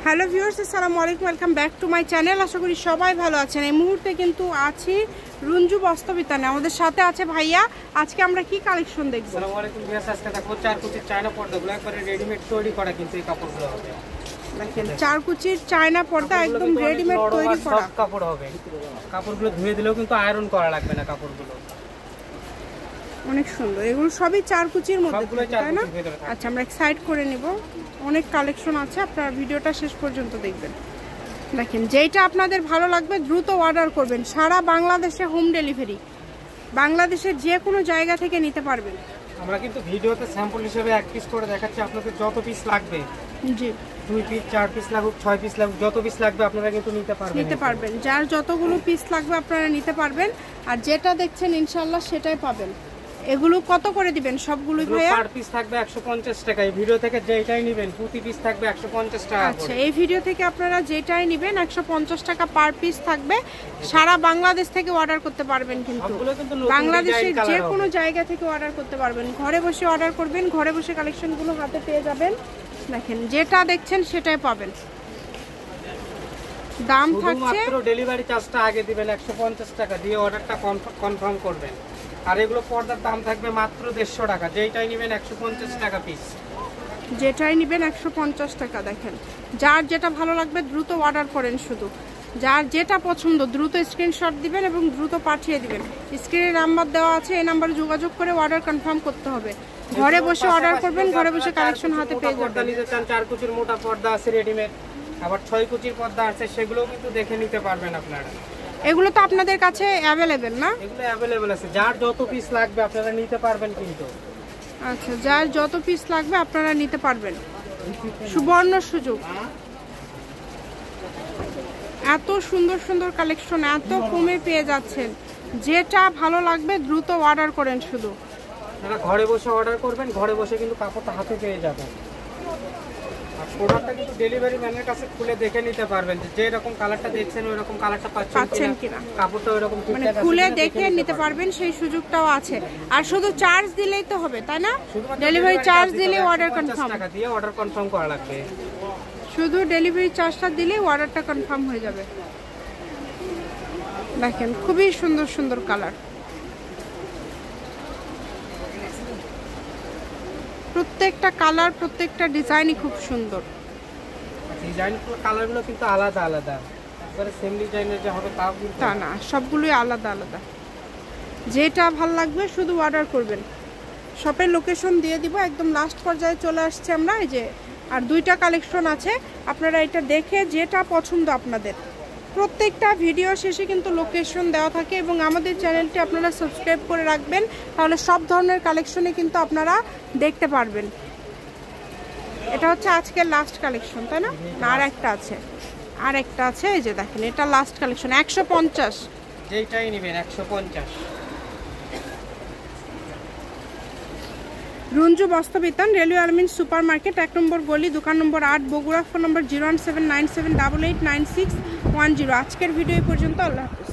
Hello viewers, আসসালামু আলাইকুম, welcome back to my channel. আশা করি সবাই ভালো আছেন। এই মুহূর্তে কিন্তু আছি রঞ্জু বস্ত্রবিতানে, আমাদের সাথে আছে ভাইয়া। আজকে আমরা কি কালেকশন দেখব? আসসালামু আলাইকুম ভিউয়ার্স, আজকে দেখো চার কুচির চায়না পর্দাগুলো একবারে রেডিমেড তৈরি করা, কিন্তু এই কাপড়গুলো হবে দেখেন চার কুচির চায়না পর্দা একদম রেডিমেড তৈরি করা কাপড় হবে। কাপড়গুলো ধুয়ে দিলেও কিন্তু আয়রন করা লাগবে না। কাপড়গুলো অনেক সুন্দর, এগুলো সবই চার কুচির মধ্যে, তাই না? আচ্ছা, আমরা এক সাইড করে নিব। অনেক কালেকশন আছে, আপনারা ভিডিওটা শেষ পর্যন্ত দেখবেন। দেখেন যেটা আপনাদের ভালো লাগবে দ্রুত অর্ডার করবেন। সারা বাংলাদেশে হোম ডেলিভারি, বাংলাদেশের যে কোনো জায়গা থেকে নিতে পারবেন। আমরা কিন্তু ভিডিওতে স্যাম্পল হিসেবে এক পিস করে দেখাচ্ছি, আপনাদের যত পিস লাগবে, জি 2 পিস 4 পিস লাগুক 6 পিস লাগুক, যত পিস লাগবে আপনারা কিন্তু নিতে পারবেন। যার যতগুলো পিস লাগবে আপনারা নিতে পারবেন। আর যেটা দেখছেন ইনশাআল্লাহ সেটাই পাবেন। এগুলো কত করে দিবেন সবগুলোই ভাইয়া? পার পিস থাকবে 150 টাকা। এই ভিডিও থেকে যেটাই নেবেন প্রতি পিস থাকবে 150 টাকা। আচ্ছা, এই ভিডিও থেকে আপনারা যেটাই নেবেন 150 টাকা পার পিস থাকবে। সারা বাংলাদেশ থেকে অর্ডার করতে পারবেন, কিন্তু বাংলাদেশের যে কোনো জায়গা থেকে অর্ডার করতে পারবেন। ঘরে বসে অর্ডার করবেন, ঘরে বসে কালেকশনগুলো হাতে পেয়ে যাবেন। দেখেন যেটা দেখছেন সেটাই পাবেন। দাম থাকছে, মাত্র ডেলিভারি চার্জটা আগে দিবেন 150 টাকা দিয়ে অর্ডারটা কনফার্ম করবেন। আর এগুলো পর্দার দাম থাকবে মাত্র 150 টাকা। যেটাই নেবেন 150 টাকা পিস। যেটাই নেবেন 150 টাকা। দেখেন যার যেটা ভালো লাগবে দ্রুত অর্ডার করেন। শুধু যার যেটা পছন্দ দ্রুত স্ক্রিনশট দিবেন এবং দ্রুত পাঠিয়ে দিবেন। স্ক্রিনে নাম্বার দেওয়া আছে, এই নাম্বারে যোগাযোগ করে অর্ডার কনফার্ম করতে হবে। ঘরে বসে অর্ডার করবেন, ঘরে বসে কালেকশন হাতে পেয়ে যাবেন। পর্দা নিতে চান, 4 কুচির মোটা পর্দা আছে রেডিমেড, আবার 6 কুচির পর্দা আছে, সেগুলোও কিন্তু দেখে নিতে পারবেন আপনারা। এগুলো তো আপনাদের কাছে অ্যাভেলেবেল না? এগুলো অ্যাভেলেবেল আছে, যার যত পিস লাগবে আপনারা নিতে পারবেন কিন্তু। আচ্ছা, যার যত পিস লাগবে আপনারা নিতে পারবেন। সুবর্ণ সুযোগ। এত সুন্দর সুন্দর কালেকশন এত কমে পেয়ে যাচ্ছেন। যেটা ভালো লাগবে দ্রুত অর্ডার করেন। শুধু আপনারা ঘরে বসে অর্ডার করবেন, ঘরে বসে কিন্তু কাপড়টা হাতে পেয়ে যাবেন। আর প্রোডাক্টটা কিন্তু ডেলিভারি ম্যানের কাছে খুলে দেখে নিতে পারবেন যে এরকম কালারটা দেখছেন ওই রকম কালারটা পাচ্ছেন কিনা, কাপড়টা ওইরকম মানে খুলে দেখে নিতে পারবেন, সেই সুযোগটাও আছে। আর শুধু চার্জ দিলেই তো হবে, তাই না? ডেলিভারি চার্জ দিলে অর্ডার কনফার্ম, টাকা দিয়ে অর্ডার কনফার্ম করা লাগবে। শুধু ডেলিভারি চার্জটা দিলে অর্ডারটা কনফার্ম হয়ে যাবে। দেখেন খুবই সুন্দর সুন্দর কালার, প্রত্যেকটা কালার প্রত্যেকটা ডিজাইনই খুব সুন্দর। ডিজাইন কালারগুলো কিন্তু আলাদা আলাদা, একবারে সেম ডিজাইনের যে হবে তা না, সবগুলোই আলাদা আলাদা। যেটা ভালো লাগবে শুধু অর্ডার করবেন। শপের লোকেশন দিয়ে দিব, একদম লাস্ট পর্যায়ে চলে আসছে আমরা। এই যে আর 2টা কালেকশন আছে, আপনারা এটা দেখে যেটা পছন্দ আপনাদের। প্রত্যেকটা ভিডিও শেষে কিন্তু লোকেশন দেওয়া থাকে এবং আমাদের চ্যানেলটি আপনারা সাবস্ক্রাইব করে রাখবেন, তাহলে সব ধরনের কালেকশনে কিন্তু আপনারা দেখতে পারবেন। এটা হচ্ছে আজকের লাস্ট কালেকশন, তাই না? আর একটা আছে, আর একটা আছে। এই যে দেখেন এটা লাস্ট কালেকশন 150। যেটাই নেবেন 150। Ranju বস্ত্রবিতান, railway Armin super market, 1 নম্বর গলি, দোকান নম্বর 8, বগুড়া। ফোন নম্বর 01797889610। আজকের ভিডিও এই পর্যন্ত। আল্লাহ হাফেজ।